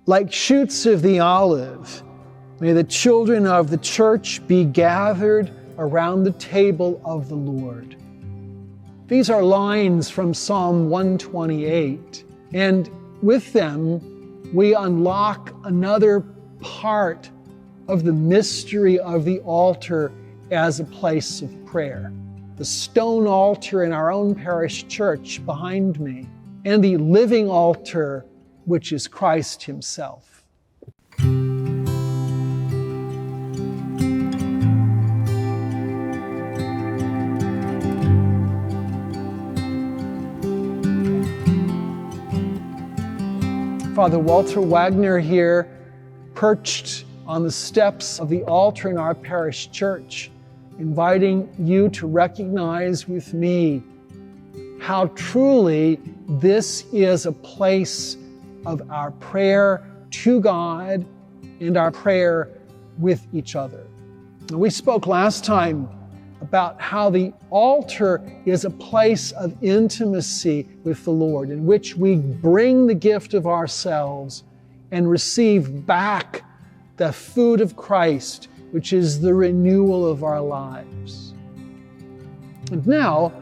Like shoots of the olive, may the children of the church be gathered around the table of the Lord. These are lines from Psalm 128, and with them we unlock another part of the mystery of the altar as a place of prayer. The stone altar in our own parish church behind me, and the living altar, which is Christ Himself. Father Walter Wagner here, perched on the steps of the altar in our parish church, inviting you to recognize with me how truly this is a place of our prayer to God and our prayer with each other. We spoke last time about how the altar is a place of intimacy with the Lord, in which we bring the gift of ourselves and receive back the food of Christ, which is the renewal of our lives. And now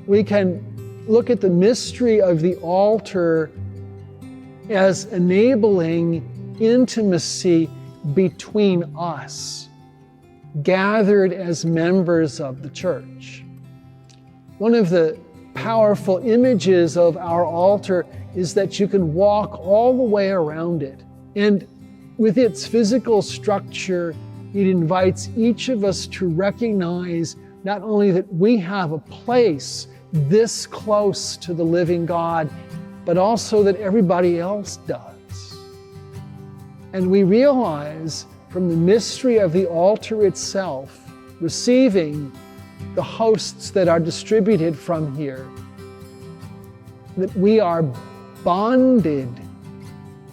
we can look at the mystery of the altar as enabling intimacy between us, gathered as members of the church. One of the powerful images of our altar is that you can walk all the way around it. And with its physical structure, it invites each of us to recognize not only that we have a place this close to the living God, but also that everybody else does. And we realize from the mystery of the altar itself, receiving the hosts that are distributed from here, that we are bonded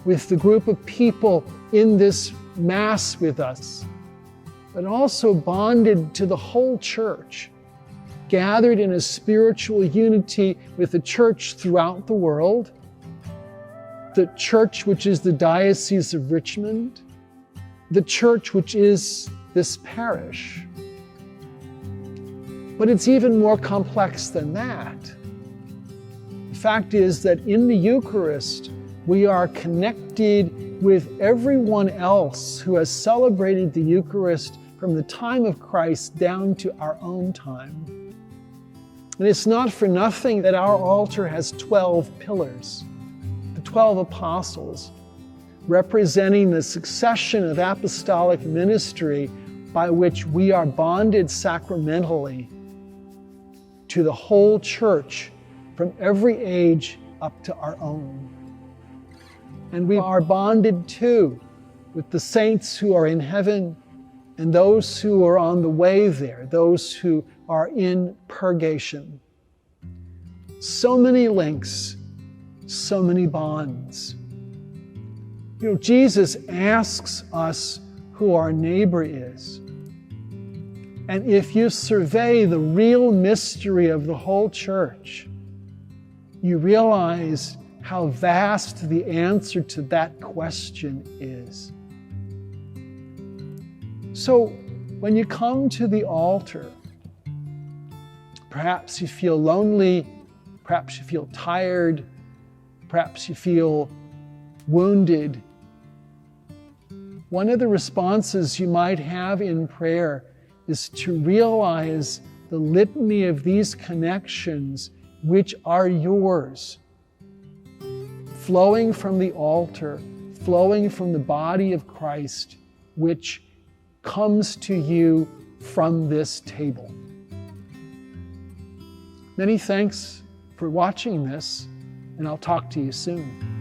with the group of people in this Mass with us, but also bonded to the whole church, gathered in a spiritual unity with the church throughout the world, the church which is the Diocese of Richmond, the church which is this parish. But it's even more complex than that. The fact is that in the Eucharist, we are connected with everyone else who has celebrated the Eucharist from the time of Christ down to our own time. And it's not for nothing that our altar has 12 pillars, the 12 apostles, representing the succession of apostolic ministry by which we are bonded sacramentally to the whole church from every age up to our own. And we are bonded too with the saints who are in heaven and those who are on the way there, those who are in purgation. So many links, so many bonds. You know, Jesus asks us who our neighbor is. And if you survey the real mystery of the whole church, you realize how vast the answer to that question is. So when you come to the altar, perhaps you feel lonely, perhaps you feel tired, perhaps you feel wounded. One of the responses you might have in prayer is to realize the litany of these connections which are yours, flowing from the altar, flowing from the body of Christ, which comes to you from this table. Many thanks for watching this, and I'll talk to you soon.